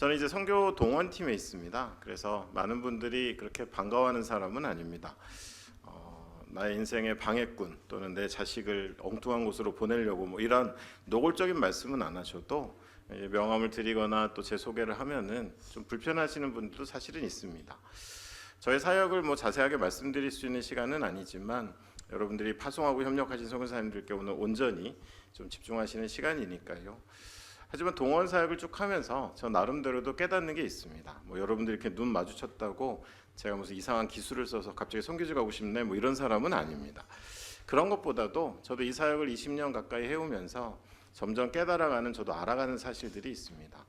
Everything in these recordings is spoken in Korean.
저는 이제 선교 동원팀에 있습니다. 그래서 많은 분들이 그렇게 반가워하는 사람은 아닙니다. 나의 인생의 방해꾼 또는 내 자식을 엉뚱한 곳으로 보내려고 뭐 이런 노골적인 말씀은 안 하셔도 명함을 드리거나 또 제 소개를 하면은 좀 불편하시는 분들도 사실은 있습니다. 저의 사역을 뭐 자세하게 말씀드릴 수 있는 시간은 아니지만 여러분들이 파송하고 협력하신 선교사님들께 오늘 온전히 좀 집중하시는 시간이니까요. 하지만 동원 사역을 쭉 하면서 저 나름대로도 깨닫는 게 있습니다. 뭐 여러분들이 이렇게 눈 마주쳤다고 제가 무슨 이상한 기술을 써서 갑자기 선교지 가고 싶네 뭐 이런 사람은 아닙니다. 그런 것보다도 저도 이 사역을 20년 가까이 해오면서 점점 깨달아가는, 저도 알아가는 사실들이 있습니다.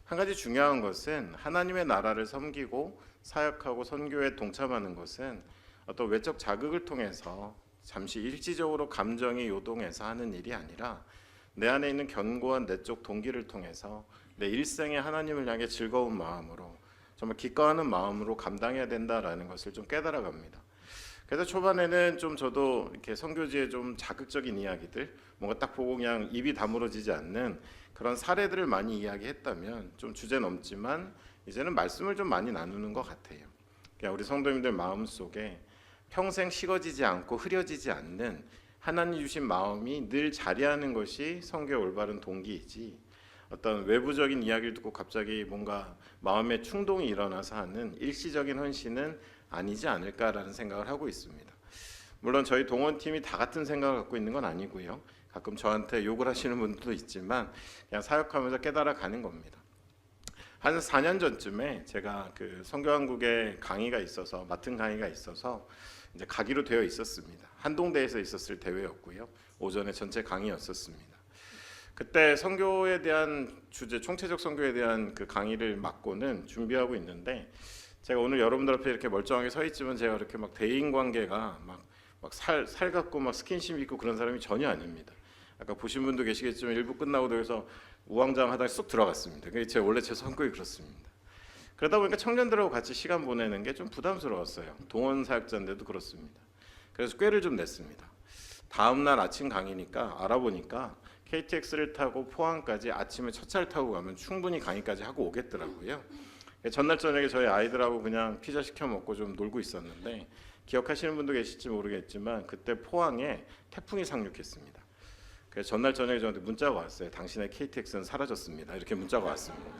한 가지 중요한 것은 하나님의 나라를 섬기고 사역하고 선교에 동참하는 것은 어떤 외적 자극을 통해서 잠시 일시적으로 감정이 요동해서 하는 일이 아니라 내 안에 있는 견고한 내적 동기를 통해서 내 일생에 하나님을 향해 즐거운 마음으로, 정말 기뻐하는 마음으로 감당해야 된다라는 것을 좀 깨달아갑니다. 그래서 초반에는 좀 저도 이렇게 선교지의 좀 자극적인 이야기들, 뭔가 딱 보고 그냥 입이 다물어지지 않는 그런 사례들을 많이 이야기했다면 좀 주제 넘지만 이제는 말씀을 좀 많이 나누는 것 같아요. 그냥 우리 성도님들 마음 속에 평생 식어지지 않고 흐려지지 않는 하나님 주신 마음이 늘 자리하는 것이 선교의 올바른 동기이지, 어떤 외부적인 이야기를 듣고 갑자기 뭔가 마음의 충동이 일어나서 하는 일시적인 헌신은 아니지 않을까라는 생각을 하고 있습니다. 물론 저희 동원팀이 다 같은 생각을 갖고 있는 건 아니고요. 가끔 저한테 욕을 하시는 분들도 있지만 그냥 사역하면서 깨달아가는 겁니다. 한 4년 전쯤에 제가 그 선교한국에 강의가 있어서, 맡은 강의가 있어서 이제 가기로 되어 있었습니다. 한동대에서 있었을 대회였고요. 오전에 전체 강의였었습니다. 그때 선교에 대한 주제, 총체적 선교에 대한 그 강의를 맡고는 준비하고 있는데, 제가 오늘 여러분들 앞에 이렇게 멀쩡하게 서 있지만 제가 이렇게 막 대인 관계가 막 살갑고 막 스킨십 있고 그런 사람이 전혀 아닙니다. 아까 보신 분도 계시겠지만 일부 끝나고도 여기서 우왕좌왕하다가 쑥 들어갔습니다. 그게 원래 제 성격이 그렇습니다. 그러다 보니까 청년들하고 같이 시간 보내는 게 좀 부담스러웠어요. 동원 사역자인데도 그렇습니다. 그래서 꾀를 좀 냈습니다. 다음 날 아침 강의니까 알아보니까 KTX를 타고 포항까지 아침에 첫 차를 타고 가면 충분히 강의까지 하고 오겠더라고요. 전날 저녁에 저희 아이들하고 그냥 피자 시켜 먹고 좀 놀고 있었는데, 기억하시는 분도 계실지 모르겠지만 그때 포항에 태풍이 상륙했습니다. 그래서 전날 저녁에 저한테 문자가 왔어요. 당신의 KTX는 사라졌습니다. 이렇게 문자가 왔습니다.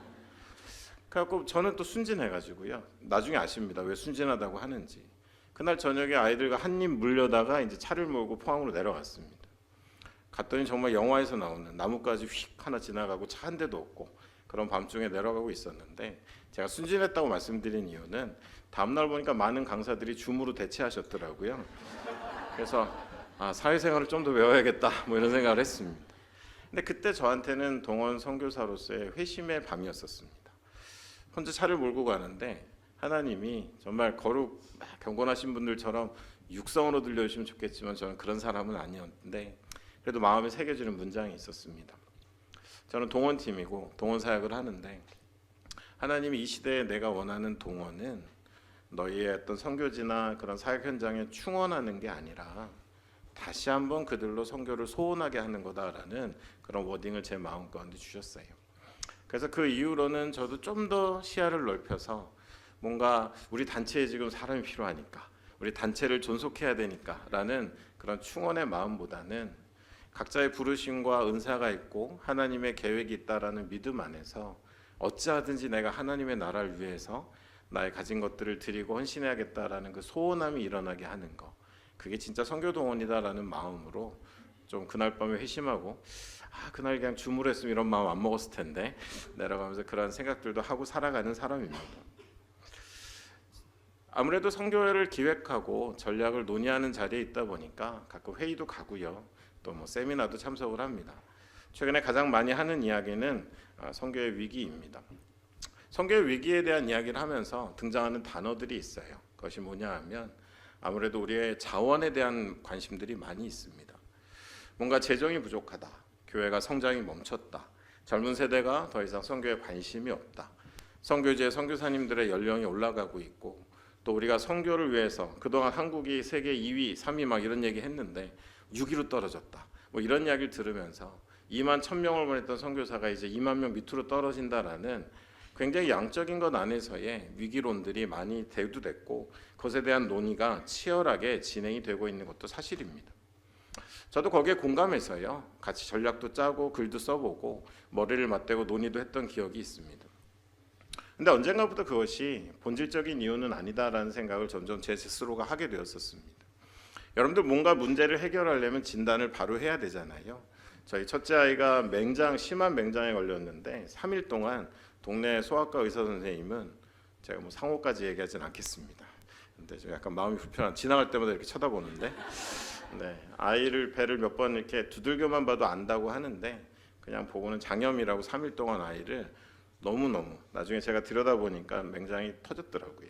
그래갖고 저는 또 순진해가지고요. 나중에 아십니다. 왜 순진하다고 하는지. 그날 저녁에 아이들과 한 입 물려다가 이제 차를 몰고 포항으로 내려갔습니다. 갔더니 정말 영화에서 나오는 나뭇가지 휙 하나 지나가고 차 한 대도 없고 그런 밤중에 내려가고 있었는데, 제가 순진했다고 말씀드린 이유는 다음날 보니까 많은 강사들이 줌으로 대체하셨더라고요. 그래서 사회생활을 좀 더 외워야겠다 뭐 이런 생각을 했습니다. 근데 그때 저한테는 동원 선교사로서의 회심의 밤이었었습니다. 혼자 차를 몰고 가는데 하나님이 정말 거룩 경건하신 분들처럼 육성으로 들려주시면 좋겠지만 저는 그런 사람은 아니었는데 그래도 마음에 새겨지는 문장이 있었습니다. 저는 동원팀이고 동원 사역을 하는데, 하나님이 이 시대에 내가 원하는 동원은 너희의 어떤 선교지나 그런 사역 현장에 충원하는 게 아니라 다시 한번 그들로 선교를 소원하게 하는 거다라는 그런 워딩을 제 마음 가운데 주셨어요. 그래서 그 이후로는 저도 좀 더 시야를 넓혀서 뭔가 우리 단체에 지금 사람이 필요하니까, 우리 단체를 존속해야 되니까 라는 그런 충원의 마음보다는 각자의 부르심과 은사가 있고 하나님의 계획이 있다라는 믿음 안에서 어찌하든지 내가 하나님의 나라를 위해서 나의 가진 것들을 드리고 헌신해야겠다라는 그 소원함이 일어나게 하는 거, 그게 진짜 선교동원이다라는 마음으로 좀 그날 밤에 회심하고, 그날 그냥 주물했으면 이런 마음 안 먹었을 텐데 내려가면서 그런 생각들도 하고 살아가는 사람입니다. 아무래도 선교회를 기획하고 전략을 논의하는 자리에 있다 보니까 가끔 회의도 가고요. 또 뭐 세미나도 참석을 합니다. 최근에 가장 많이 하는 이야기는 선교의 위기입니다. 선교의 위기에 대한 이야기를 하면서 등장하는 단어들이 있어요. 그것이 뭐냐 하면 아무래도 우리의 자원에 대한 관심들이 많이 있습니다. 뭔가 재정이 부족하다, 교회가 성장이 멈췄다, 젊은 세대가 더 이상 선교에 관심이 없다, 선교지의 선교사님들의 연령이 올라가고 있고, 또 우리가 선교를 위해서 그동안 한국이 세계 2위, 3위 막 이런 얘기 했는데 6위로 떨어졌다, 뭐 이런 이야기를 들으면서 2만 1,000명을 보냈던 선교사가 이제 2만 명 밑으로 떨어진다라는 굉장히 양적인 것 안에서의 위기론들이 많이 대두됐고 그것에 대한 논의가 치열하게 진행이 되고 있는 것도 사실입니다. 저도 거기에 공감해서요. 같이 전략도 짜고 글도 써보고 머리를 맞대고 논의도 했던 기억이 있습니다. 근데 언젠가부터 그것이 본질적인 이유는 아니다라는 생각을 점점 제 스스로가 하게 되었었습니다. 여러분들 뭔가 문제를 해결하려면 진단을 바로 해야 되잖아요. 저희 첫째 아이가 심한 맹장에 걸렸는데 3일 동안 동네 소아과 의사 선생님은 제가 뭐 상호까지 얘기하진 않겠습니다. 근데 좀 약간 마음이 불편한 지나갈 때마다 이렇게 쳐다보는데 아이를 배를 몇 번 이렇게 두들겨만 봐도 안다고 하는데 그냥 보고는 장염이라고 3일 동안 아이를 너무너무 나중에 제가 들여다보니까 맹장이 터졌더라고요.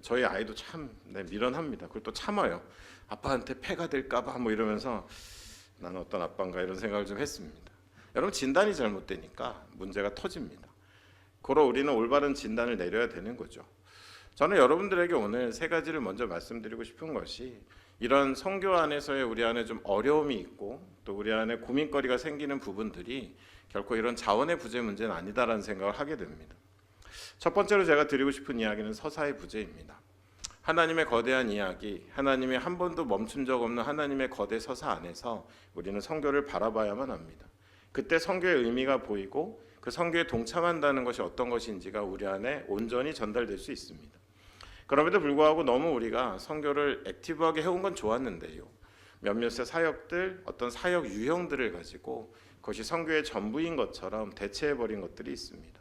저희 아이도 참 미련합니다. 그걸 또 참아요. 아빠한테 폐가 될까 봐 뭐 이러면서 나는 어떤 아빠인가 이런 생각을 좀 했습니다. 여러분 진단이 잘못되니까 문제가 터집니다. 그러 우리는 올바른 진단을 내려야 되는 거죠. 저는 여러분들에게 오늘 세 가지를 먼저 말씀드리고 싶은 것이 이런 선교 안에서의 우리 안에 좀 어려움이 있고 또 우리 안에 고민거리가 생기는 부분들이 결코 이런 자원의 부재 문제는 아니다라는 생각을 하게 됩니다. 첫 번째로 제가 드리고 싶은 이야기는 서사의 부재입니다. 하나님의 거대한 이야기, 하나님의 한 번도 멈춘 적 없는 하나님의 거대 서사 안에서 우리는 선교를 바라봐야만 합니다. 그때 선교의 의미가 보이고 그 선교에 동참한다는 것이 어떤 것인지가 우리 안에 온전히 전달될 수 있습니다. 그럼에도 불구하고 너무 우리가 선교를 액티브하게 해온 건 좋았는데요. 몇몇의 사역들, 어떤 사역 유형들을 가지고 그것이 선교의 전부인 것처럼 대체해버린 것들이 있습니다.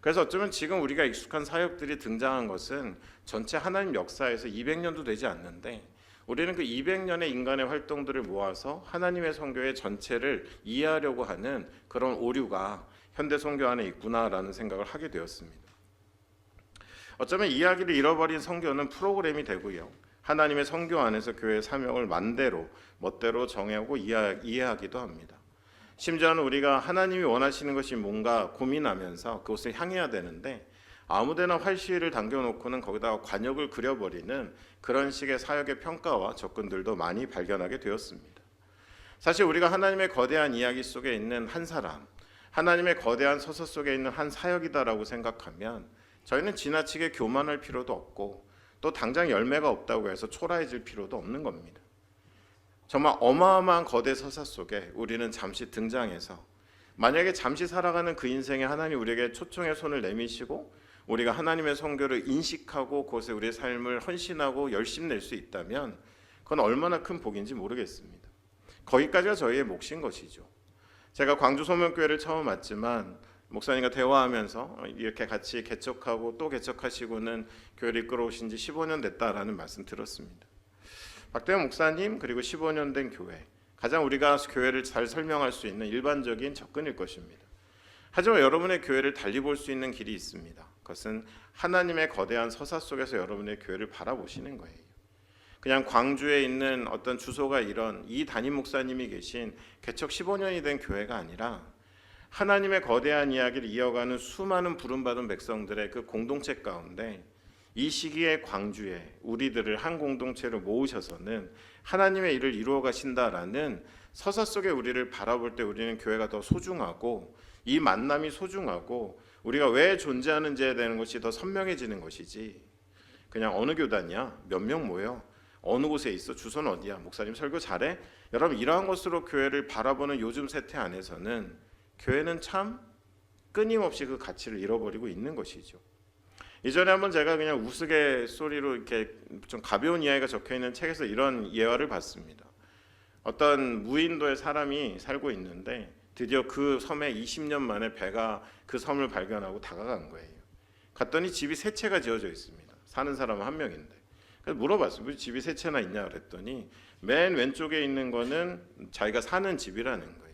그래서 어쩌면 지금 우리가 익숙한 사역들이 등장한 것은 전체 하나님 역사에서 200년도 되지 않는데 우리는 그 200년의 인간의 활동들을 모아서 하나님의 선교의 전체를 이해하려고 하는 그런 오류가 현대 선교 안에 있구나라는 생각을 하게 되었습니다. 어쩌면 이야기를 잃어버린 선교는 프로그램이 되고요. 하나님의 선교 안에서 교회의 사명을 멋대로 정하고 이해하기도 합니다. 심지어는 우리가 하나님이 원하시는 것이 뭔가 고민하면서 그것을 향해야 되는데 아무데나 활시위를 당겨놓고는 거기다가 관역을 그려버리는 그런 식의 사역의 평가와 접근들도 많이 발견하게 되었습니다. 사실 우리가 하나님의 거대한 이야기 속에 있는 한 사람, 하나님의 거대한 서사 속에 있는 한 사역이다라고 생각하면 저희는 지나치게 교만할 필요도 없고 또 당장 열매가 없다고 해서 초라해질 필요도 없는 겁니다. 정말 어마어마한 거대 서사 속에 우리는 잠시 등장해서 만약에 잠시 살아가는 그 인생에 하나님 우리에게 초청의 손을 내미시고 우리가 하나님의 선교를 인식하고 그것에 우리의 삶을 헌신하고 열심 낼 수 있다면 그건 얼마나 큰 복인지 모르겠습니다. 거기까지가 저희의 몫인 것이죠. 제가 광주 소명교회를 처음 왔지만 목사님과 대화하면서 이렇게 같이 개척하고 또 개척하시고는 교회를 이끌어오신 지 15년 됐다라는 말씀 들었습니다. 박대현 목사님 그리고 15년 된 교회, 가장 우리가 교회를 잘 설명할 수 있는 일반적인 접근일 것입니다. 하지만 여러분의 교회를 달리 볼 수 있는 길이 있습니다. 그것은 하나님의 거대한 서사 속에서 여러분의 교회를 바라보시는 거예요. 그냥 광주에 있는 어떤 주소가 이런 이 담임 목사님이 계신 개척 15년이 된 교회가 아니라 하나님의 거대한 이야기를 이어가는 수많은 부름받은 백성들의 그 공동체 가운데 이 시기에 광주에 우리들을 한 공동체로 모으셔서는 하나님의 일을 이루어 가신다라는 서사 속에 우리를 바라볼 때 우리는 교회가 더 소중하고 이 만남이 소중하고 우리가 왜 존재하는지에 대한 것이 더 선명해지는 것이지 그냥 어느 교단이야? 몇 명 모여? 어느 곳에 있어? 주소는 어디야? 목사님 설교 잘해? 여러분 이러한 것으로 교회를 바라보는 요즘 세태 안에서는 교회는 참 끊임없이 그 가치를 잃어버리고 있는 것이죠. 이전에 한번 제가 그냥 우스갯소리로 이렇게 좀 가벼운 이야기가 적혀있는 책에서 이런 예화를 봤습니다. 어떤 무인도에 사람이 살고 있는데 드디어 그 섬에 20년 만에 배가 그 섬을 발견하고 다가간 거예요. 갔더니 집이 세 채가 지어져 있습니다. 사는 사람은 한 명인데. 그래서 물어봤어요. 왜 집이 세 채나 있냐 그랬더니 맨 왼쪽에 있는 거는 자기가 사는 집이라는 거예요.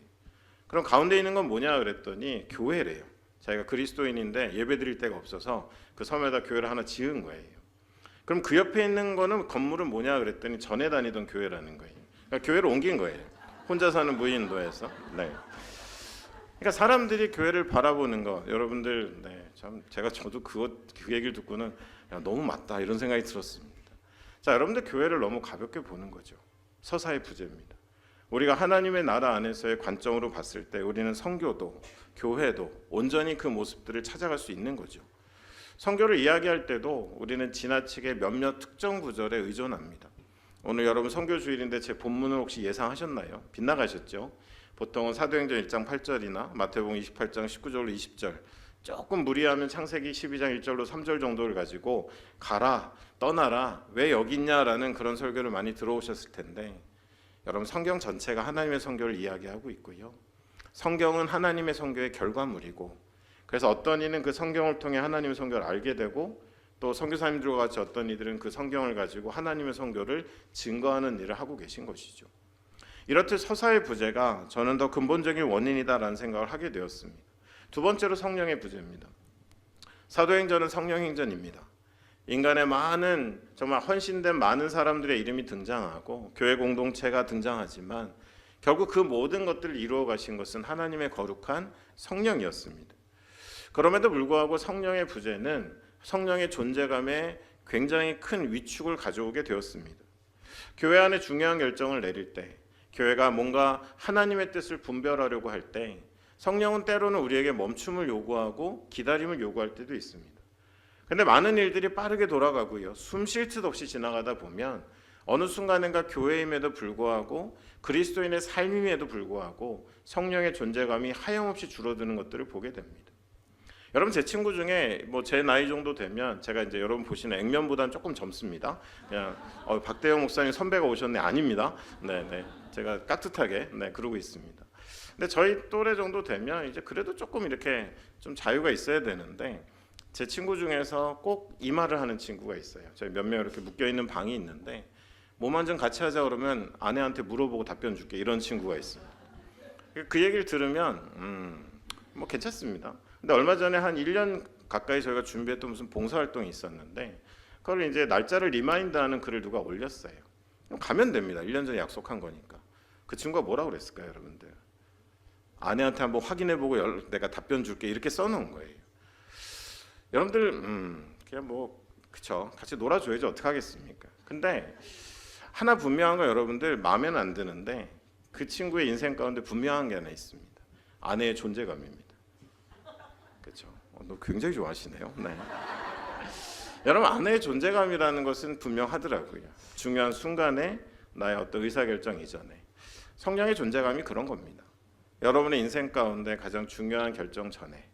그럼 가운데 있는 건 뭐냐 그랬더니 교회래요. 자기가 그리스도인인데 예배드릴 데가 없어서 그 섬에다 교회를 하나 지은 거예요. 그럼 그 옆에 있는 거는 건물은 뭐냐 그랬더니 전에 다니던 교회라는 거예요. 그러니까 교회를 옮긴 거예요. 혼자 사는 무인도에서. 네. 그러니까 사람들이 교회를 바라보는 거 여러분들 참 저도 그 얘기를 듣고는 야, 너무 맞다 이런 생각이 들었습니다. 자, 여러분들 교회를 너무 가볍게 보는 거죠. 서사의 부재입니다. 우리가 하나님의 나라 안에서의 관점으로 봤을 때 우리는 선교도 교회도 온전히 그 모습들을 찾아갈 수 있는 거죠. 선교를 이야기할 때도 우리는 지나치게 몇몇 특정 구절에 의존합니다. 오늘 여러분 선교 주일인데 제 본문을 혹시 예상하셨나요? 빗나가셨죠? 보통은 사도행전 1장 8절이나 마태복음 28장 19절로 20절, 조금 무리하면 창세기 12장 1절로 3절 정도를 가지고 가라, 떠나라, 왜 여기 있냐라는 그런 설교를 많이 들어오셨을 텐데, 여러분 성경 전체가 하나님의 선교를 이야기하고 있고요. 성경은 하나님의 선교의 결과물이고, 그래서 어떤 이는 그 성경을 통해 하나님의 선교를 알게 되고, 또 선교사님들과 같이 어떤 이들은 그 성경을 가지고 하나님의 선교를 증거하는 일을 하고 계신 것이죠. 이렇듯 서사의 부재가 저는 더 근본적인 원인이다라는 생각을 하게 되었습니다. 두 번째로 성령의 부재입니다. 사도행전은 성령행전입니다. 인간의 많은 정말 헌신된 많은 사람들의 이름이 등장하고 교회 공동체가 등장하지만 결국 그 모든 것들을 이루어 가신 것은 하나님의 거룩한 성령이었습니다. 그럼에도 불구하고 성령의 부재는 성령의 존재감에 굉장히 큰 위축을 가져오게 되었습니다. 교회 안에 중요한 결정을 내릴 때, 교회가 뭔가 하나님의 뜻을 분별하려고 할 때 성령은 때로는 우리에게 멈춤을 요구하고 기다림을 요구할 때도 있습니다. 근데 많은 일들이 빠르게 돌아가고요. 숨 쉴 틈 없이 지나가다 보면 어느 순간인가 교회임에도 불구하고 그리스도인의 삶임에도 불구하고 성령의 존재감이 하염없이 줄어드는 것들을 보게 됩니다. 여러분 제 친구 중에 뭐 제 나이 정도 되면 제가 이제 여러분 보시는 액면보다는 조금 젊습니다. 그냥 박대영 목사님 선배가 오셨네 아닙니다. 네네 제가 깍듯하게 그러고 있습니다. 근데 저희 또래 정도 되면 이제 그래도 조금 이렇게 좀 자유가 있어야 되는데 제 친구 중에서 꼭 이 말을 하는 친구가 있어요. 저희 몇 명 이렇게 묶여 있는 방이 있는데 뭐만 좀 같이 하자 그러면 아내한테 물어보고 답변 줄게 이런 친구가 있어요. 그 얘기를 들으면 뭐 괜찮습니다. 근데 얼마 전에 한 1년 가까이 저희가 준비했던 무슨 봉사활동이 있었는데 그걸 이제 날짜를 리마인드하는 글을 누가 올렸어요. 가면 됩니다. 1년 전에 약속한 거니까. 그 친구가 뭐라고 그랬을까요, 여러분들? 아내한테 한번 확인해보고 내가 답변 줄게 이렇게 써놓은 거예요. 여러분들 그냥 뭐 그쵸 같이 놀아줘야지 어떻게 하겠습니까? 근데 하나 분명한 건 여러분들 마음에는 안 드는데 그 친구의 인생 가운데 분명한 게 하나 있습니다. 아내의 존재감입니다. 그렇죠? 너 굉장히 좋아하시네요. 네. 여러분 아내의 존재감이라는 것은 분명하더라고요. 중요한 순간에 나의 어떤 의사결정 이전에 성령의 존재감이 그런 겁니다. 여러분의 인생 가운데 가장 중요한 결정 전에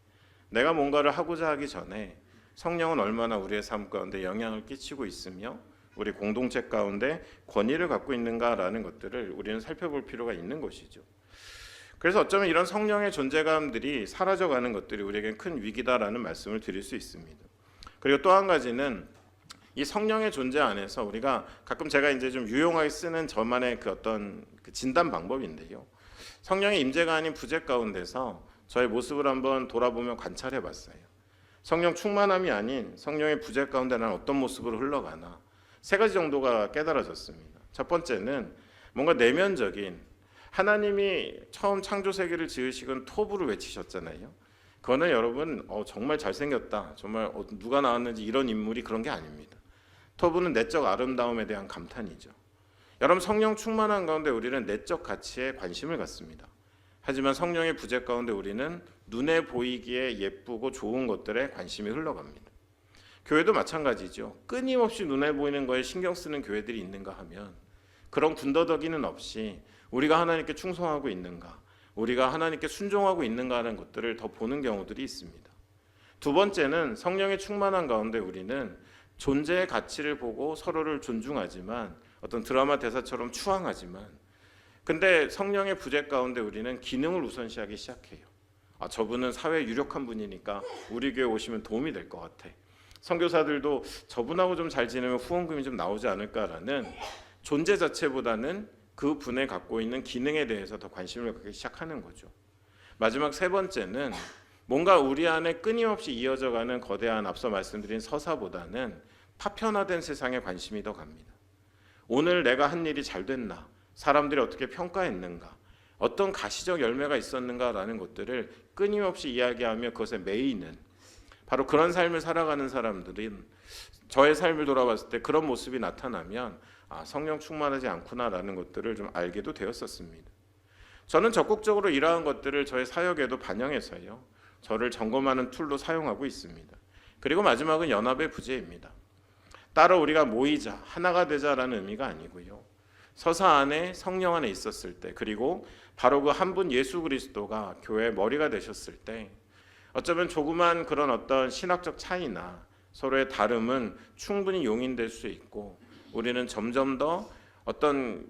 내가 뭔가를 하고자 하기 전에 성령은 얼마나 우리의 삶 가운데 영향을 끼치고 있으며 우리 공동체 가운데 권위를 갖고 있는가라는 것들을 우리는 살펴볼 필요가 있는 것이죠. 그래서 어쩌면 이런 성령의 존재감들이 사라져가는 것들이 우리에게 큰 위기다라는 말씀을 드릴 수 있습니다. 그리고 또 한 가지는 이 성령의 존재 안에서 우리가 가끔 제가 이제 좀 유용하게 쓰는 저만의 그 어떤 그 진단 방법인데요. 성령의 임재가 아닌 부재 가운데서 저의 모습을 한번 돌아보며 관찰해 봤어요. 성령 충만함이 아닌 성령의 부재 가운데 난 어떤 모습으로 흘러가나 세 가지 정도가 깨달아졌습니다. 첫 번째는 뭔가 내면적인 하나님이 처음 창조 세계를 지으시곤 토부를 외치셨잖아요. 그거는 여러분 정말 잘생겼다. 정말 누가 나왔는지 이런 인물이 그런 게 아닙니다. 토부는 내적 아름다움에 대한 감탄이죠. 여러분 성령 충만한 가운데 우리는 내적 가치에 관심을 갖습니다. 하지만 성령의 부재 가운데 우리는 눈에 보이기에 예쁘고 좋은 것들에 관심이 흘러갑니다. 교회도 마찬가지죠. 끊임없이 눈에 보이는 거에 신경 쓰는 교회들이 있는가 하면 그런 군더더기는 없이 우리가 하나님께 충성하고 있는가, 우리가 하나님께 순종하고 있는가 하는 것들을 더 보는 경우들이 있습니다. 두 번째는 성령의 충만한 가운데 우리는 존재의 가치를 보고 서로를 존중하지만 어떤 드라마 대사처럼 추앙하지만 근데 성령의 부재 가운데 우리는 기능을 우선시하기 시작해요. 저분은 사회에 유력한 분이니까 우리 교회 오시면 도움이 될 것 같아. 선교사들도 저분하고 좀 잘 지내면 후원금이 좀 나오지 않을까라는 존재 자체보다는 그 분에 갖고 있는 기능에 대해서 더 관심을 갖기 시작하는 거죠. 마지막 세 번째는 뭔가 우리 안에 끊임없이 이어져가는 거대한 앞서 말씀드린 서사보다는 파편화된 세상에 관심이 더 갑니다. 오늘 내가 한 일이 잘 됐나? 사람들이 어떻게 평가했는가? 어떤 가시적 열매가 있었는가라는 것들을 끊임없이 이야기하며 그것에 매이는 바로 그런 삶을 살아가는 사람들은 저의 삶을 돌아봤을 때 그런 모습이 나타나면 성령 충만하지 않구나라는 것들을 좀 알게도 되었었습니다. 저는 적극적으로 이러한 것들을 저의 사역에도 반영해서요, 저를 점검하는 툴로 사용하고 있습니다. 그리고 마지막은 연합의 부재입니다. 따로 우리가 모이자, 하나가 되자라는 의미가 아니고요, 서사 안에 성령 안에 있었을 때, 그리고 바로 그 한 분 예수 그리스도가 교회의 머리가 되셨을 때, 어쩌면 조그만 그런 어떤 신학적 차이나 서로의 다름은 충분히 용인될 수 있고, 우리는 점점 더 어떤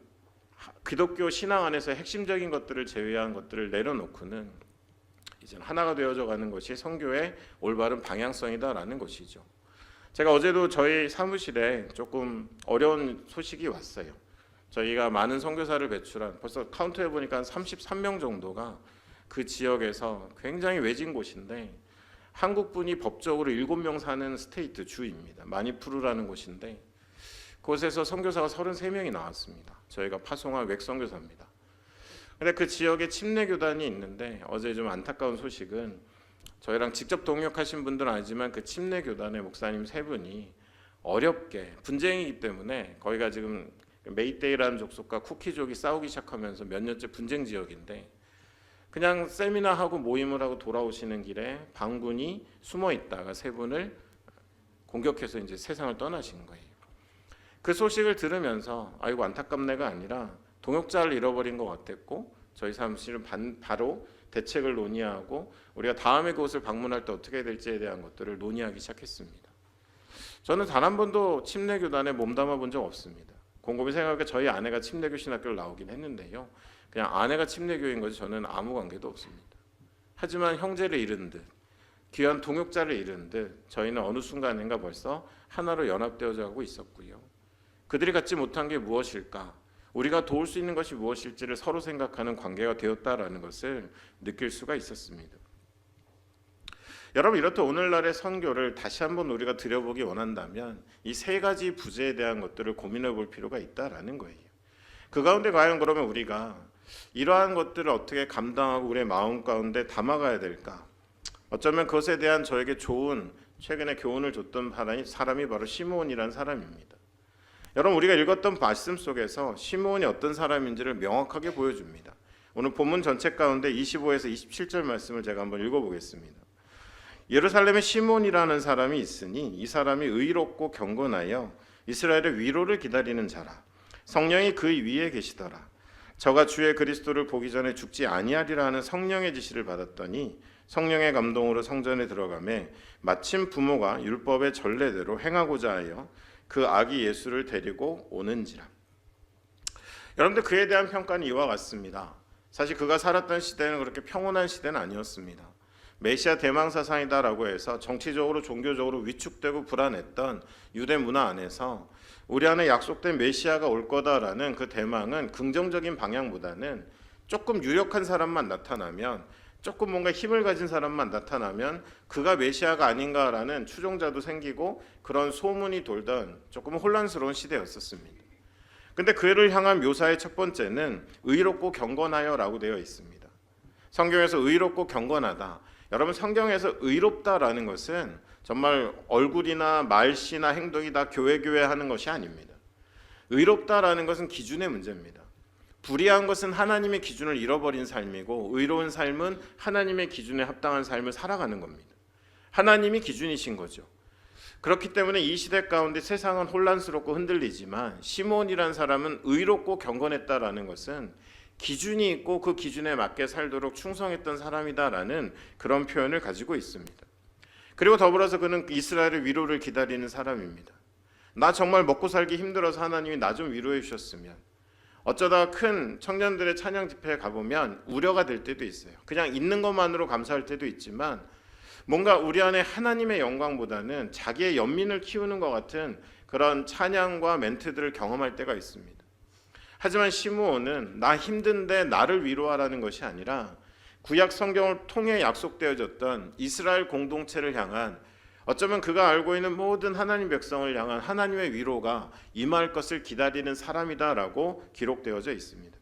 기독교 신앙 안에서 핵심적인 것들을 제외한 것들을 내려놓고는 이제 하나가 되어져 가는 것이 선교의 올바른 방향성이다라는 것이죠. 제가 어제도 저희 사무실에 조금 어려운 소식이 왔어요. 저희가 많은 선교사를 배출한, 벌써 카운트해 보니까 33명 정도가 그 지역에서 굉장히 외진 곳인데, 한국분이 법적으로 7명 사는 스테이트 주입니다. 마니푸르라는 곳인데, 그곳에서 선교사가 33명이 나왔습니다. 저희가 파송한 외선교사입니다. 근데 그 지역에 침례교단이 있는데, 어제 좀 안타까운 소식은, 저희랑 직접 동역하신 분들은 아니지만 그 침례교단의 목사님 3분이 어렵게, 분쟁이기 때문에, 거기가 지금 메이테이라는 족속과 쿠키족이 싸우기 시작하면서 몇 년째 분쟁 지역인데, 그냥 세미나하고 모임을 하고 돌아오시는 길에 반군이 숨어 있다가 3분을 공격해서 이제 세상을 떠나신 거예요. 그 소식을 들으면서 아이고 안타깝네가 아니라 동역자를 잃어버린 것 같았고, 저희 사무실은 바로 대책을 논의하고 우리가 다음에 그곳을 방문할 때 어떻게 해야 될지에 대한 것들을 논의하기 시작했습니다. 저는 단 한 번도 침례교단에 몸담아 본 적 없습니다. 곰곰이 생각해 저희 아내가 침례교 신학교를 나오긴 했는데요, 그냥 아내가 침례교인 거지 저는 아무 관계도 없습니다. 하지만 형제를 잃은 듯, 귀한 동역자를 잃은 듯 저희는 어느 순간인가 벌써 하나로 연합되어져 가고 있었고요. 그들이 갖지 못한 게 무엇일까, 우리가 도울 수 있는 것이 무엇일지를 서로 생각하는 관계가 되었다라는 것을 느낄 수가 있었습니다. 여러분, 이렇듯 오늘날의 선교를 다시 한번 우리가 들여보기 원한다면 이 3가지 부재에 대한 것들을 고민해 볼 필요가 있다라는 거예요. 그 가운데 과연 그러면 우리가 이러한 것들을 어떻게 감당하고 우리의 마음 가운데 담아가야 될까? 어쩌면 그것에 대한 저에게 좋은 최근에 교훈을 줬던 사람이 바로 시므온이라는 사람입니다. 여러분, 우리가 읽었던 말씀 속에서 시므온이 어떤 사람인지를 명확하게 보여줍니다. 오늘 본문 전체 가운데 25에서 27절 말씀을 제가 한번 읽어보겠습니다. 예루살렘에 시므온이라는 사람이 있으니 이 사람이 의롭고 경건하여 이스라엘의 위로를 기다리는 자라. 성령이 그 위에 계시더라. 저가 주의 그리스도를 보기 전에 죽지 아니하리라 하는 성령의 지시를 받았더니 성령의 감동으로 성전에 들어가매 마침 부모가 율법의 전례대로 행하고자 하여 그 아기 예수를 데리고 오는지라. 여러분들, 그에 대한 평가는 이와 같습니다. 사실 그가 살았던 시대는 그렇게 평온한 시대는 아니었습니다. 메시아 대망 사상이다라고 해서 정치적으로 종교적으로 위축되고 불안했던 유대 문화 안에서 우리 안에 약속된 메시아가 올 거다라는 그 대망은 긍정적인 방향보다는 조금 유력한 사람만 나타나면, 조금 뭔가 힘을 가진 사람만 나타나면 그가 메시아가 아닌가라는 추종자도 생기고 그런 소문이 돌던 조금 혼란스러운 시대였었습니다. 근데 그를 향한 묘사의 첫 번째는 의롭고 경건하여라고 되어 있습니다. 성경에서 의롭고 경건하다. 여러분, 성경에서 의롭다라는 것은 정말 얼굴이나 말씨나 행동이 다 교회 하는 것이 아닙니다. 의롭다라는 것은 기준의 문제입니다. 불의한 것은 하나님의 기준을 잃어버린 삶이고, 의로운 삶은 하나님의 기준에 합당한 삶을 살아가는 겁니다. 하나님이 기준이신 거죠. 그렇기 때문에 이 시대 가운데 세상은 혼란스럽고 흔들리지만 시므온이라는 사람은 의롭고 경건했다라는 것은 기준이 있고 그 기준에 맞게 살도록 충성했던 사람이다라는 그런 표현을 가지고 있습니다. 그리고 더불어서 그는 이스라엘의 위로를 기다리는 사람입니다. 나 정말 먹고 살기 힘들어서 하나님이 나 좀 위로해 주셨으면. 어쩌다 큰 청년들의 찬양 집회에 가보면 우려가 될 때도 있어요. 그냥 있는 것만으로 감사할 때도 있지만 뭔가 우리 안에 하나님의 영광보다는 자기의 연민을 키우는 것 같은 그런 찬양과 멘트들을 경험할 때가 있습니다. 하지만 시므온은 나 힘든데 나를 위로하라는 것이 아니라 구약 성경을 통해 약속되어졌던 이스라엘 공동체를 향한, 어쩌면 그가 알고 있는 모든 하나님 백성을 향한 하나님의 위로가 임할 것을 기다리는 사람이다라고 기록되어져 있습니다.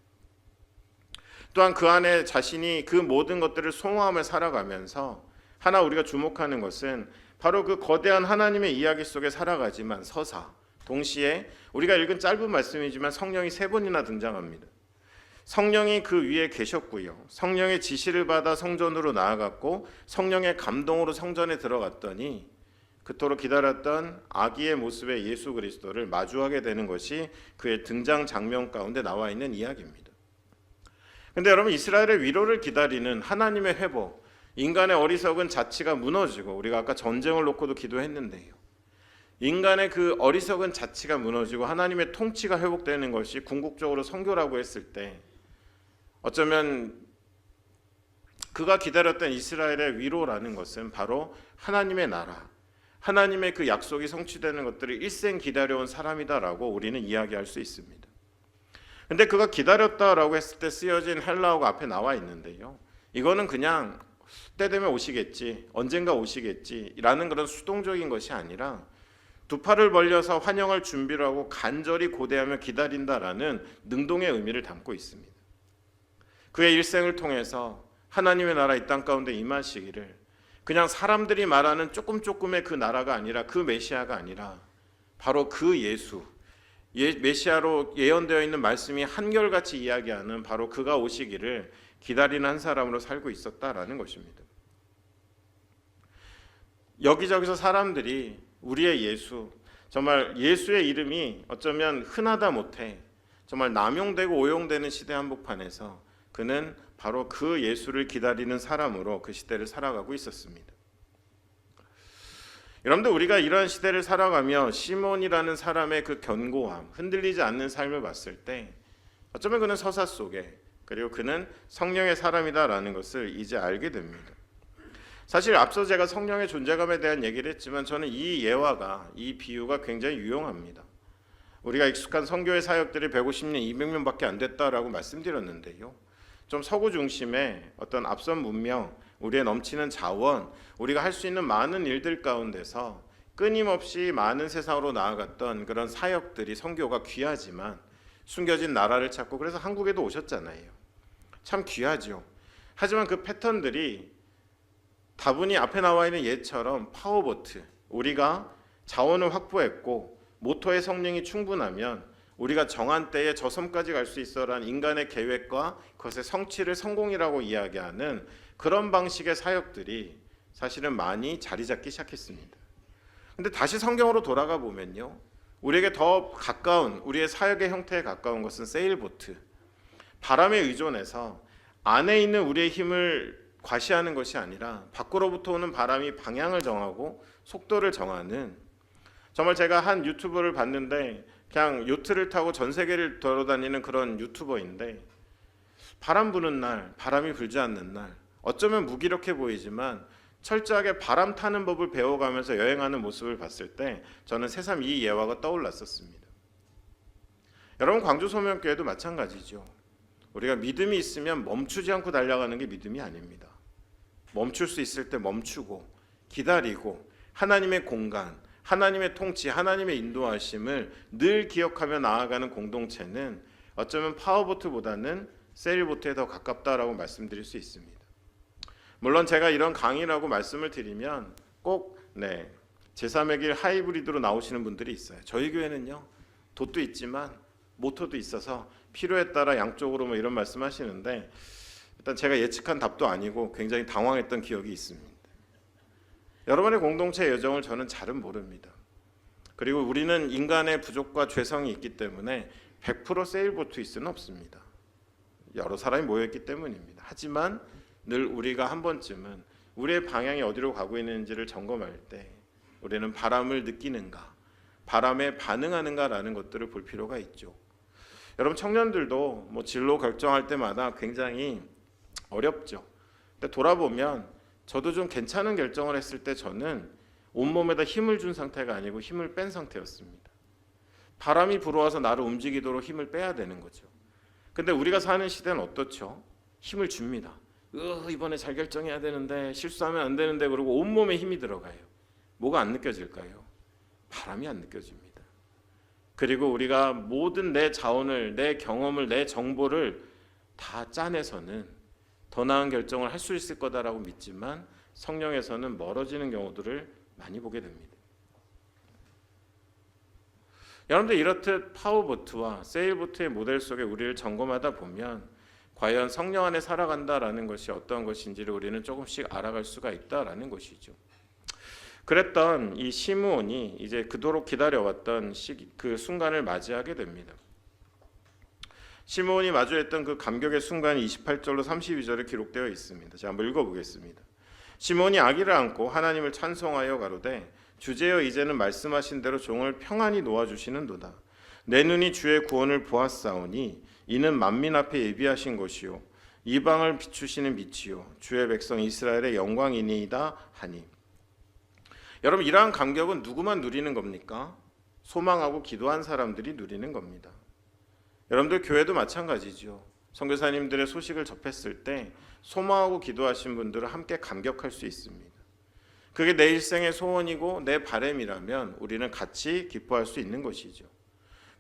또한 그 안에 자신이 그 모든 것들을 소모하며 살아가면서 하나 우리가 주목하는 것은 바로 그 거대한 하나님의 이야기 속에 살아가지만 서사, 동시에 우리가 읽은 짧은 말씀이지만 성령이 3번이나 등장합니다. 성령이 그 위에 계셨고요. 성령의 지시를 받아 성전으로 나아갔고 성령의 감동으로 성전에 들어갔더니 그토록 기다렸던 아기의 모습의 예수 그리스도를 마주하게 되는 것이 그의 등장 장면 가운데 나와 있는 이야기입니다. 근데 여러분, 이스라엘의 위로를 기다리는 하나님의 회복, 인간의 어리석은 자치가 무너지고, 우리가 아까 전쟁을 놓고도 기도했는데요, 인간의 그 어리석은 자치가 무너지고 하나님의 통치가 회복되는 것이 궁극적으로 선교라고 했을 때, 어쩌면 그가 기다렸던 이스라엘의 위로라는 것은 바로 하나님의 나라, 하나님의 그 약속이 성취되는 것들을 일생 기다려온 사람이다라고 우리는 이야기할 수 있습니다. 근데 그가 기다렸다라고 했을 때 쓰여진 헬라어가 앞에 나와 있는데요, 이거는 그냥 때 되면 오시겠지, 언젠가 오시겠지라는 그런 수동적인 것이 아니라 두 팔을 벌려서 환영할 준비를 하고 간절히 고대하며 기다린다라는 능동의 의미를 담고 있습니다. 그의 일생을 통해서 하나님의 나라 이 땅 가운데 임하시기를, 그냥 사람들이 말하는 조금의 그 나라가 아니라, 그 메시아가 아니라 바로 그 예수, 메시아로 예언되어 있는 말씀이 한결같이 이야기하는 바로 그가 오시기를 기다리는 한 사람으로 살고 있었다라는 것입니다. 여기저기서 사람들이 우리의 예수, 정말 예수의 이름이 어쩌면 흔하다 못해 정말 남용되고 오용되는 시대 한복판에서 그는 바로 그 예수를 기다리는 사람으로 그 시대를 살아가고 있었습니다. 여러분들, 우리가 이런 시대를 살아가며 시몬이라는 사람의 그 견고함, 흔들리지 않는 삶을 봤을 때 어쩌면 그는 서사 속에, 그리고 그는 성령의 사람이다라는 것을 이제 알게 됩니다. 사실 앞서 제가 성령의 존재감에 대한 얘기를 했지만 저는 이 예화가, 이 비유가 굉장히 유용합니다. 우리가 익숙한 선교의 사역들이 150년, 200년밖에 안 됐다라고 말씀드렸는데요, 좀 서구 중심의 어떤 앞선 문명, 우리의 넘치는 자원, 우리가 할 수 있는 많은 일들 가운데서 끊임없이 많은 세상으로 나아갔던 그런 사역들이, 선교가 귀하지만 숨겨진 나라를 찾고, 그래서 한국에도 오셨잖아요. 참 귀하죠. 하지만 그 패턴들이 다분히 앞에 나와 있는 예처럼 파워보트, 우리가 자원을 확보했고 모터의 성능이 충분하면 우리가 정한 때에 저 섬까지 갈 수 있어라는 인간의 계획과 그것의 성취를 성공이라고 이야기하는 그런 방식의 사역들이 사실은 많이 자리 잡기 시작했습니다. 근데 다시 성경으로 돌아가 보면요, 우리에게 더 가까운, 우리의 사역의 형태에 가까운 것은 세일보트, 바람에 의존해서 안에 있는 우리의 힘을 과시하는 것이 아니라 밖으로부터 오는 바람이 방향을 정하고 속도를 정하는, 정말 제가 한 유튜버를 봤는데 그냥 요트를 타고 전 세계를 돌아다니는 그런 유튜버인데, 바람 부는 날, 바람이 불지 않는 날, 어쩌면 무기력해 보이지만 철저하게 바람 타는 법을 배워가면서 여행하는 모습을 봤을 때 저는 새삼 이 예화가 떠올랐었습니다. 여러분, 광주 소명교회도 마찬가지죠. 우리가 믿음이 있으면 멈추지 않고 달려가는 게 믿음이 아닙니다. 멈출 수 있을 때 멈추고 기다리고 하나님의 공간, 하나님의 통치, 하나님의 인도하심을 늘 기억하며 나아가는 공동체는 어쩌면 파워보트보다는 세일보트에 더 가깝다라고 말씀드릴 수 있습니다. 물론 제가 이런 강의라고 말씀을 드리면 꼭 제3의 길 하이브리드로 나오시는 분들이 있어요. 저희 교회는요, 돛도 있지만 모터도 있어서 필요에 따라 양쪽으로 이런 말씀하시는데, 일단 제가 예측한 답도 아니고 굉장히 당황했던 기억이 있습니다. 여러분의 공동체의 여정을 저는 잘은 모릅니다. 그리고 우리는 인간의 부족과 죄성이 있기 때문에 100% 세일보트일 수는 없습니다. 여러 사람이 모여있기 때문입니다. 하지만 늘 우리가 한 번쯤은 우리의 방향이 어디로 가고 있는지를 점검할 때 우리는 바람을 느끼는가, 바람에 반응하는가라는 것들을 볼 필요가 있죠. 여러분, 청년들도 진로 결정할 때마다 굉장히 어렵죠. 근데 돌아보면 저도 좀 괜찮은 결정을 했을 때 저는 온몸에다 힘을 준 상태가 아니고 힘을 뺀 상태였습니다. 바람이 불어와서 나를 움직이도록 힘을 빼야 되는 거죠. 근데 우리가 사는 시대는 어떻죠? 힘을 줍니다. 이번에 잘 결정해야 되는데, 실수하면 안 되는데, 그러고 온몸에 힘이 들어가요. 뭐가 안 느껴질까요? 바람이 안 느껴집니다. 그리고 우리가 모든 내 자원을, 내 경험을, 내 정보를 다 짜내서는 더 나은 결정을 할 수 있을 거다라고 믿지만 성령에서는 멀어지는 경우들을 많이 보게 됩니다. 여러분들 이렇듯 파워보트와 세일보트의 모델 속에 우리를 점검하다 보면 과연 성령 안에 살아간다라는 것이 어떤 것인지를 우리는 조금씩 알아갈 수가 있다라는 것이죠. 그랬던 이 시므온이 이제 그토록 기다려왔던 그 순간을 맞이하게 됩니다. 시므온이 마주했던 그 감격의 순간이 28절로 32절에 기록되어 있습니다. 제가 한번 읽어보겠습니다. 시므온이 아기를 안고 하나님을 찬송하여 가로되 주제여 이제는 말씀하신 대로 종을 평안히 놓아주시는도다. 내 눈이 주의 구원을 보았사오니 이는 만민 앞에 예비하신 것이요 이방을 비추시는 빛이요 주의 백성 이스라엘의 영광이니이다 하니. 여러분 이러한 감격은 누구만 누리는 겁니까? 소망하고 기도한 사람들이 누리는 겁니다. 여러분들 교회도 마찬가지죠. 선교사님들의 소식을 접했을 때 소망하고 기도하신 분들은 함께 감격할 수 있습니다. 그게 내 일생의 소원이고 내 바람이라면 우리는 같이 기뻐할 수 있는 것이죠.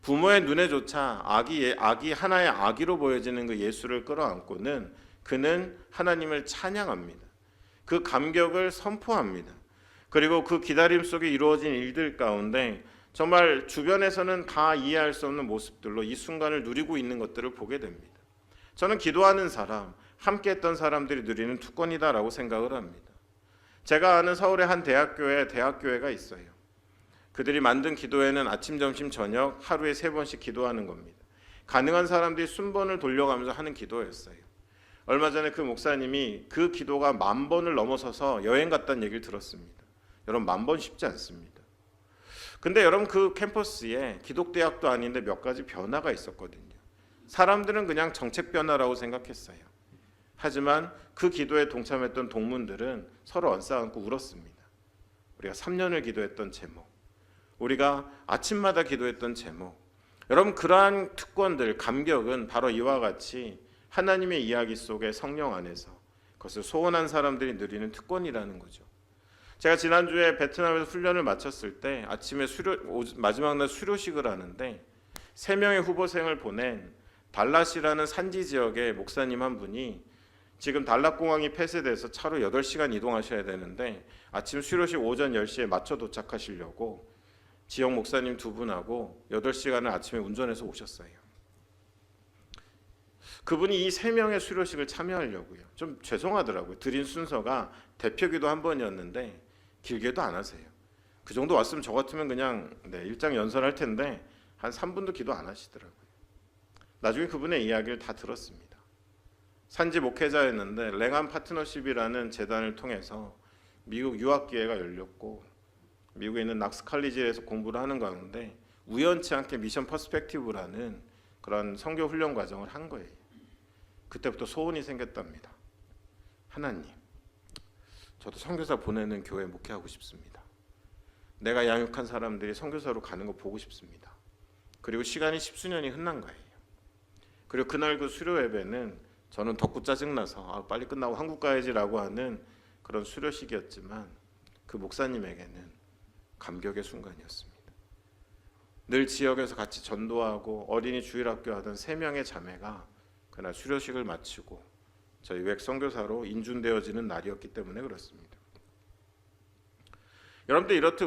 부모의 눈에조차 아기 하나의 아기로 보여지는 그 예수를 끌어안고는 그는 하나님을 찬양합니다. 그 감격을 선포합니다. 그리고 그 기다림 속에 이루어진 일들 가운데 정말 주변에서는 다 이해할 수 없는 모습들로 이 순간을 누리고 있는 것들을 보게 됩니다. 저는 기도하는 사람, 함께했던 사람들이 누리는 특권이다라고 생각을 합니다. 제가 아는 서울의 한 대학교회가 있어요. 그들이 만든 기도회는 아침, 점심, 저녁 하루에 3번씩 기도하는 겁니다. 가능한 사람들이 순번을 돌려가면서 하는 기도였어요. 얼마 전에 그 목사님이 그 기도가 10,000번을 넘어서서 여행 갔다는 얘기를 들었습니다. 여러분 10,000번 쉽지 않습니다. 근데 여러분 그 캠퍼스에 기독대학도 아닌데 몇 가지 변화가 있었거든요. 사람들은 그냥 정책 변화라고 생각했어요. 하지만 그 기도에 동참했던 동문들은 서로 얹어안고 울었습니다. 우리가 3년을 기도했던 제목, 우리가 아침마다 기도했던 제목, 여러분 그러한 특권들, 감격은 바로 이와 같이 하나님의 이야기 속에 성령 안에서 그것을 소원한 사람들이 누리는 특권이라는 거죠. 제가 지난주에 베트남에서 훈련을 마쳤을 때 아침에 마지막 날 수료식을 하는데 3명의 후보생을 보낸 달랏이라는 산지 지역의 목사님 한 분이 지금 달랏공항이 폐쇄돼서 차로 8시간 이동하셔야 되는데 아침 수료식 오전 10시에 맞춰 도착하시려고 지역 목사님 2분하고 8시간을 아침에 운전해서 오셨어요. 그분이 이 3명의 수료식을 참여하려고요. 좀 죄송하더라고요. 드린 순서가 대표기도 한 번이었는데 길게도 안 하세요. 그 정도 왔으면 저 같으면 그냥 일장 연설할 텐데 한 3분도 기도 안 하시더라고요. 나중에 그분의 이야기를 다 들었습니다. 산지 목회자였는데 랭암 파트너십이라는 재단을 통해서 미국 유학 기회가 열렸고 미국에 있는 낙스 칼리지에서 공부를 하는 가운데 우연치 않게 미션 퍼스펙티브라는 그런 선교 훈련 과정을 한 거예요. 그때부터 소원이 생겼답니다. 하나님, 저도 선교사 보내는 교회 목회하고 싶습니다. 내가 양육한 사람들이 선교사로 가는 거 보고 싶습니다. 그리고 시간이 10수년이 흘러간 거예요. 그리고 그날 그 수료 예배는 저는 덥고 짜증나서 빨리 끝나고 한국 가야지라고 하는 그런 수료식이었지만 그 목사님에게는 감격의 순간이었습니다. 늘 지역에서 같이 전도하고 어린이 주일학교 하던 3명의 자매가 그날 수료식을 마치고 저희 외 선교사로 인준되어지는 날이었기 때문에 그렇습니다. 여러분들 이렇듯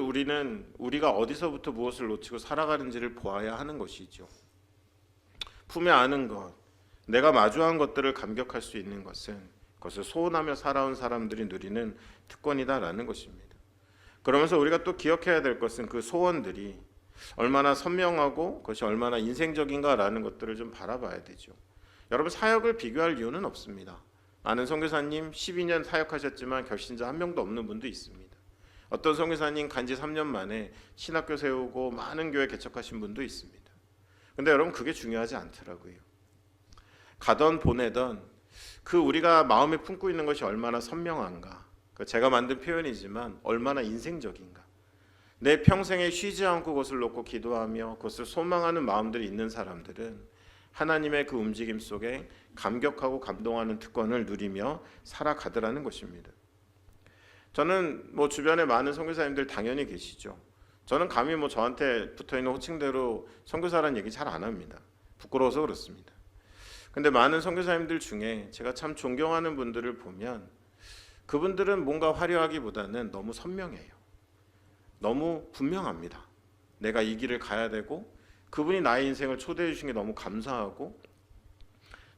우리가 어디서부터 무엇을 놓치고 살아가는지를 보아야 하는 것이죠. 품에 안은 것, 내가 마주한 것들을 감격할 수 있는 것은 그것을 소원하며 살아온 사람들이 누리는 특권이다라는 것입니다. 그러면서 우리가 또 기억해야 될 것은 그 소원들이 얼마나 선명하고 그것이 얼마나 인생적인가라는 것들을 좀 바라봐야 되죠. 여러분 사역을 비교할 이유는 없습니다. 아는 선교사님 12년 사역하셨지만 결신자 한 명도 없는 분도 있습니다. 어떤 선교사님 간지 3년 만에 신학교 세우고 많은 교회 개척하신 분도 있습니다. 근데 여러분 그게 중요하지 않더라고요. 가던 보내던 그 우리가 마음에 품고 있는 것이 얼마나 선명한가, 제가 만든 표현이지만 얼마나 인생적인가, 내 평생에 쉬지 않고 그것을 놓고 기도하며 그것을 소망하는 마음들이 있는 사람들은 하나님의 그 움직임 속에 감격하고 감동하는 특권을 누리며 살아가더라는 것입니다. 저는 주변에 많은 선교사님들 당연히 계시죠. 저는 감히 저한테 붙어있는 호칭대로 선교사라는 얘기 잘 안 합니다. 부끄러워서 그렇습니다. 근데 많은 선교사님들 중에 제가 참 존경하는 분들을 보면 그분들은 뭔가 화려하기보다는 너무 선명해요. 너무 분명합니다. 내가 이 길을 가야 되고 그분이 나의 인생을 초대해 주신 게 너무 감사하고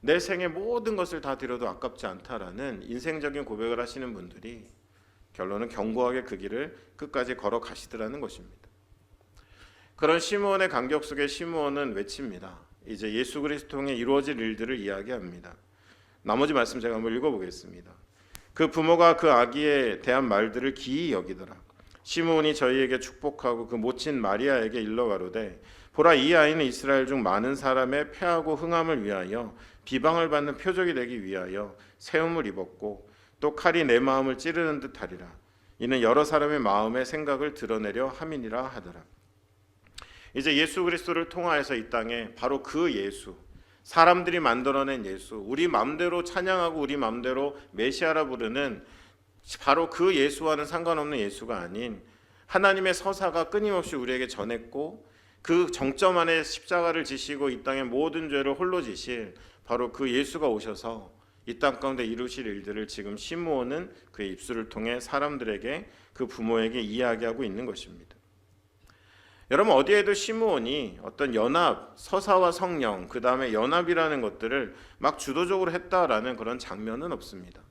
내 생의 모든 것을 다 드려도 아깝지 않다라는 인생적인 고백을 하시는 분들이 결론은 견고하게 그 길을 끝까지 걸어가시더라는 것입니다. 그런 시므온의 간격 속에 시므온은 외칩니다. 이제 예수 그리스도 통해 이루어질 일들을 이야기합니다. 나머지 말씀 제가 한번 읽어보겠습니다. 그 부모가 그 아기에 대한 말들을 기이 여기더라. 시므온이 저희에게 축복하고 그 모친 마리아에게 일러가로되 보라, 이 아이는 이스라엘 중 많은 사람의 패하고 흥함을 위하여 비방을 받는 표적이 되기 위하여 세움을 입었고 또 칼이 내 마음을 찌르는 듯하리라. 이는 여러 사람의 마음의 생각을 드러내려 함이니라 하더라. 이제 예수 그리스도를 통하여서 이 땅에 바로 그 예수, 사람들이 만들어낸 예수, 우리 마음대로 찬양하고 우리 마음대로 메시아라 부르는 바로 그 예수와는 상관없는 예수가 아닌 하나님의 서사가 끊임없이 우리에게 전했고 그 정점 안에 십자가를 지시고 이 땅의 모든 죄를 홀로 지실 바로 그 예수가 오셔서 이 땅 가운데 이루실 일들을 지금 시므온은 그의 입술을 통해 사람들에게 그 부모에게 이야기하고 있는 것입니다. 여러분, 어디에도 시므온이 어떤 연합, 서사와 성령, 그 다음에 연합이라는 것들을 막 주도적으로 했다라는 그런 장면은 없습니다.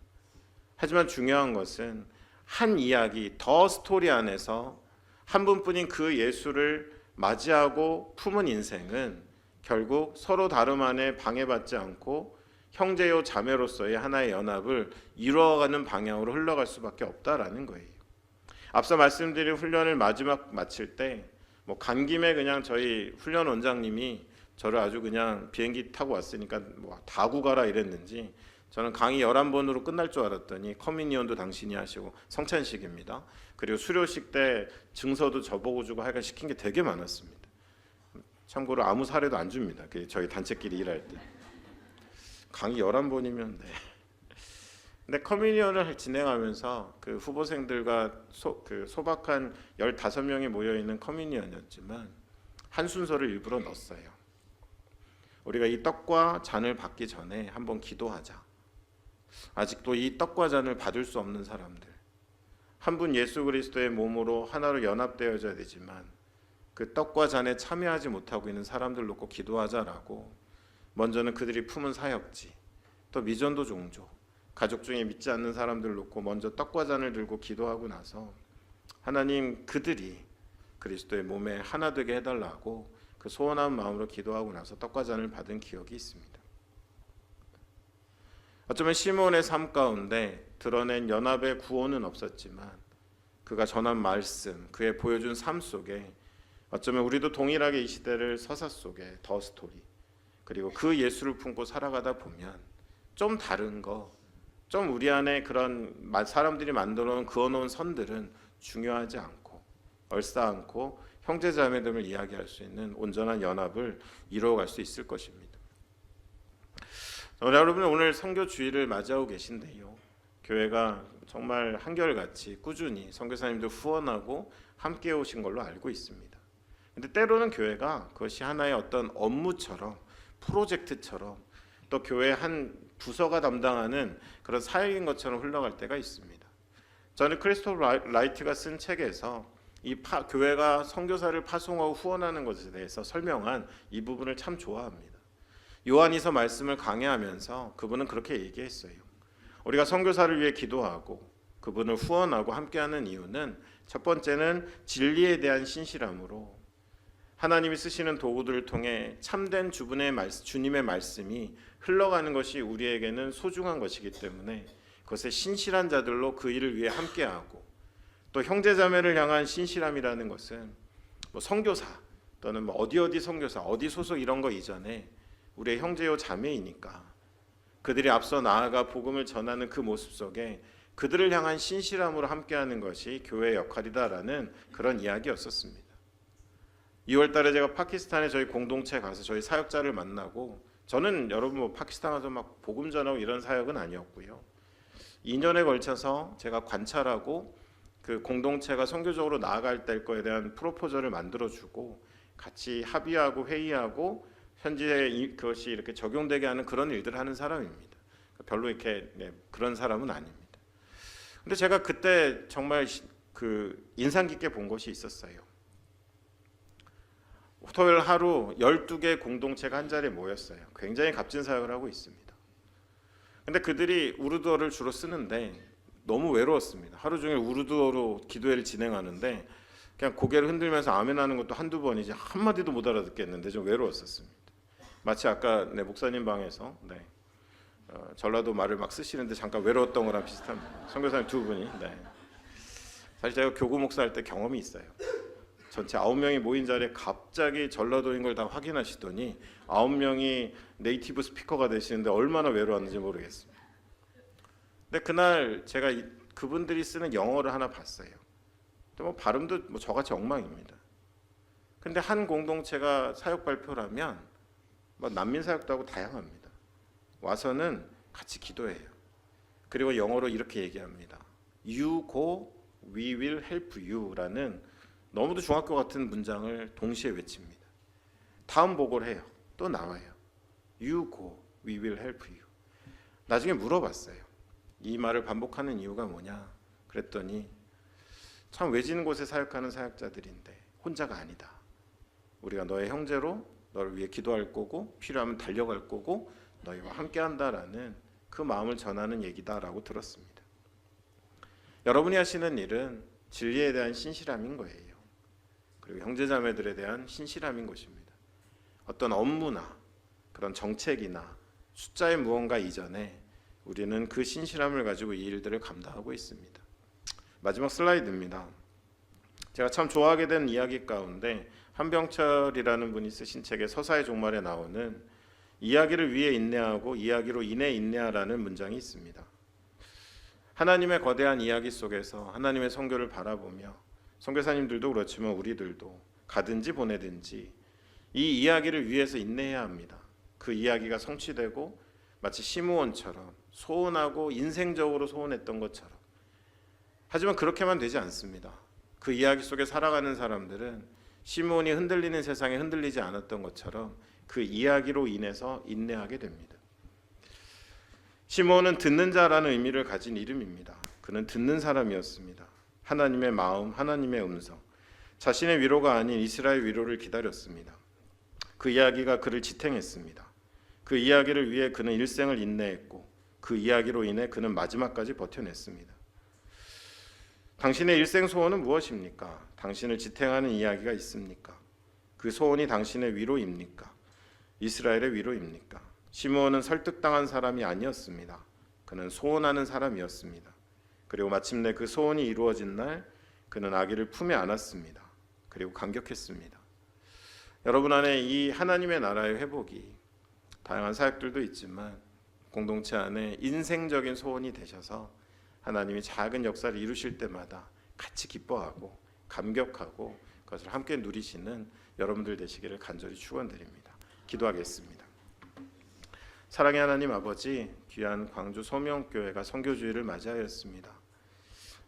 하지만 중요한 것은 한 이야기, 더 스토리 안에서 한 분뿐인 그 예수를 맞이하고 품은 인생은 결국 서로 다름 안에 방해받지 않고 형제요 자매로서의 하나의 연합을 이루어가는 방향으로 흘러갈 수밖에 없다라는 거예요. 앞서 말씀드린 훈련을 마지막 마칠 때 간 김에 그냥 저희 훈련 원장님이 저를 아주 그냥 비행기 타고 왔으니까 다구 가라 이랬는지 저는 강의 11번으로 끝날 줄 알았더니 커뮤니언도 당신이 하시고 성찬식입니다. 그리고 수료식 때 증서도 저보고 주고 하여간 시킨 게 되게 많았습니다. 참고로 아무 사례도 안 줍니다. 저희 단체끼리 일할 때. 강의 11번이면 네. 근데 커뮤니언을 진행하면서 그 후보생들과 소박한 15명이 모여있는 커뮤니언이었지만 한 순서를 일부러 넣었어요. 우리가 이 떡과 잔을 받기 전에 한번 기도하자. 아직도 이 떡과 잔을 받을 수 없는 사람들, 한 분 예수 그리스도의 몸으로 하나로 연합되어져야 되지만 그 떡과 잔에 참여하지 못하고 있는 사람들 놓고 기도하자라고 먼저는 그들이 품은 사역지, 또 미전도 종족, 가족 중에 믿지 않는 사람들 놓고 먼저 떡과 잔을 들고 기도하고 나서 하나님 그들이 그리스도의 몸에 하나 되게 해달라고 그 소원한 마음으로 기도하고 나서 떡과 잔을 받은 기억이 있습니다. 어쩌면 시므온의 삶 가운데 드러낸 연합의 구호는 없었지만 그가 전한 말씀, 그의 보여준 삶 속에 어쩌면 우리도 동일하게 이 시대를 서사 속에 더 스토리 그리고 그 예수를 품고 살아가다 보면 좀 다른 거, 좀 우리 안에 그런 사람들이 만들어놓은 그어놓은 선들은 중요하지 않고 얼싸안고 형제자매됨을 이야기할 수 있는 온전한 연합을 이루어갈 수 있을 것입니다. 여러분, 오늘 선교 주일을 맞이하고 계신데요, 교회가 정말 한결같이 꾸준히 선교사님들 후원하고 함께 오신 걸로 알고 있습니다. 근데 때로는 교회가 그것이 하나의 어떤 업무처럼 프로젝트처럼 또 교회 한 부서가 담당하는 그런 사역인 것처럼 흘러갈 때가 있습니다. 저는 크리스토퍼 라이트가 쓴 책에서 교회가 선교사를 파송하고 후원하는 것에 대해서 설명한 이 부분을 참 좋아합니다. 요한이서 말씀을 강해하면서 그분은 그렇게 얘기했어요. 우리가 선교사를 위해 기도하고 그분을 후원하고 함께하는 이유는 첫 번째는 진리에 대한 신실함으로 하나님이 쓰시는 도구들을 통해 참된 주님의 말씀이 흘러가는 것이 우리에게는 소중한 것이기 때문에 그것에 신실한 자들로 그 일을 위해 함께하고, 또 형제자매를 향한 신실함이라는 것은 선교사 또는 어디 선교사 어디 소속 이런 거 이전에 우리의 형제요 자매이니까 그들이 앞서 나아가 복음을 전하는 그 모습 속에 그들을 향한 신실함으로 함께하는 것이 교회의 역할이다라는 그런 이야기였었습니다. 2월 달에 제가 파키스탄에 저희 공동체 가서 저희 사역자를 만나고, 저는 여러분 파키스탄 가서 막 복음 전하고 이런 사역은 아니었고요. 2년에 걸쳐서 제가 관찰하고 그 공동체가 선교적으로 나아갈 거에 대한 프로포저를 만들어주고 같이 합의하고 회의하고 현지에 그것이 이렇게 적용되게 하는 그런 일들을 하는 사람입니다. 별로 이렇게 그런 사람은 아닙니다. 근데 제가 그때 정말 그 인상 깊게 본 것이 있었어요. 토요일 하루 12개 공동체가 한 자리에 모였어요. 굉장히 값진 사역을 하고 있습니다. 근데 그들이 우르드어를 주로 쓰는데 너무 외로웠습니다. 하루 종일 우르드어로 기도회를 진행하는데 그냥 고개를 흔들면서 아멘하는 것도 한두 번이지 한마디도 못 알아듣겠는데 좀 외로웠었습니다. 마치 아까 목사님 방에서 전라도 말을 막 쓰시는데 잠깐 외로웠던 거랑 비슷합니다. 선교사님 두 분이. 사실 제가 교구 목사할 때 경험이 있어요. 전체 9명이 모인 자리에 갑자기 전라도인 걸 다 확인하시더니 9명이 네이티브 스피커가 되시는데 얼마나 외로웠는지 모르겠습니다. 근데 그날 제가 그분들이 쓰는 영어를 하나 봤어요. 뭐 발음도 저같이 엉망입니다. 근데 한 공동체가 사역 발표라면 난민 사역도 하고 다양합니다. 와서는 같이 기도해요. 그리고 영어로 이렇게 얘기합니다. You go, we will help you라는 너무도 중학교 같은 문장을 동시에 외칩니다. 다음 보고를 해요. 또 나와요. You go, we will help you. 나중에 물어봤어요. 이 말을 반복하는 이유가 뭐냐? 그랬더니 참 외진 곳에 사역하는 사역자들인데 혼자가 아니다. 우리가 너의 형제로 너를 위해 기도할 거고 필요하면 달려갈 거고 너희와 함께한다라는 그 마음을 전하는 얘기다라고 들었습니다. 여러분이 하시는 일은 진리에 대한 신실함인 거예요. 그리고 형제자매들에 대한 신실함인 것입니다. 어떤 업무나 그런 정책이나 숫자의 무언가 이전에 우리는 그 신실함을 가지고 이 일들을 감당하고 있습니다. 마지막 슬라이드입니다. 제가 참 좋아하게 된 이야기 가운데 한병철이라는 분이 쓰신 책의 서사의 종말에 나오는 이야기를 위해 인내하고 이야기로 인해 인내하라는 문장이 있습니다. 하나님의 거대한 이야기 속에서 하나님의 선교를 바라보며 선교사님들도 그렇지만 우리들도 가든지 보내든지 이 이야기를 위해서 인내해야 합니다. 그 이야기가 성취되고 마치 시므온처럼 소원하고 인생적으로 소원했던 것처럼. 하지만 그렇게만 되지 않습니다. 그 이야기 속에 살아가는 사람들은 시므온이 흔들리는 세상에 흔들리지 않았던 것처럼 그 이야기로 인해서 인내하게 됩니다. 시므온은 듣는 자라는 의미를 가진 이름입니다. 그는 듣는 사람이었습니다. 하나님의 마음, 하나님의 음성, 자신의 위로가 아닌 이스라엘 위로를 기다렸습니다. 그 이야기가 그를 지탱했습니다. 그 이야기를 위해 그는 일생을 인내했고 그 이야기로 인해 그는 마지막까지 버텨냈습니다. 당신의 일생 소원은 무엇입니까? 당신을 지탱하는 이야기가 있습니까? 그 소원이 당신의 위로입니까? 이스라엘의 위로입니까? 시므온은 설득당한 사람이 아니었습니다. 그는 소원하는 사람이었습니다. 그리고 마침내 그 소원이 이루어진 날 그는 아기를 품에 안았습니다. 그리고 감격했습니다. 여러분 안에 이 하나님의 나라의 회복이 다양한 사역들도 있지만 공동체 안에 인생적인 소원이 되셔서 하나님이 작은 역사를 이루실 때마다 같이 기뻐하고 감격하고 그것을 함께 누리시는 여러분들 되시기를 간절히 축원드립니다. 기도하겠습니다. 사랑의 하나님 아버지, 귀한 광주 소명교회가 선교주의를 맞이하였습니다.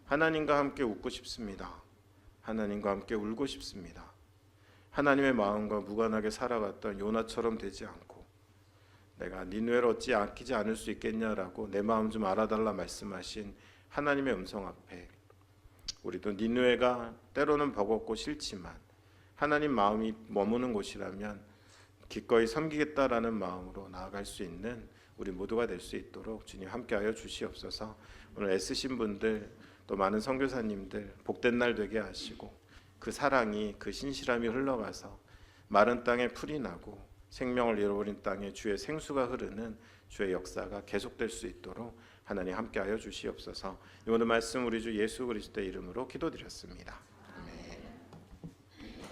하나님과 함께 웃고 싶습니다. 하나님과 함께 울고 싶습니다. 하나님의 마음과 무관하게 살아갔던 요나처럼 되지 않고 내가 니느웨를 어찌 아끼지 않을 수 있겠냐라고 내 마음 좀 알아달라 말씀하신 하나님의 음성 앞에 우리도 니느웨가 때로는 버겁고 싫지만 하나님 마음이 머무는 곳이라면 기꺼이 섬기겠다라는 마음으로 나아갈 수 있는 우리 모두가 될 수 있도록 주님 함께하여 주시옵소서. 오늘 애쓰신 분들 또 많은 선교사님들 복된 날 되게 하시고 그 사랑이 그 신실함이 흘러가서 마른 땅에 풀이 나고 생명을 잃어버린 땅에 주의 생수가 흐르는 주의 역사가 계속될 수 있도록 하나님 함께하여 주시옵소서. 이 오늘 말씀 우리 주 예수 그리스도의 이름으로 기도드렸습니다.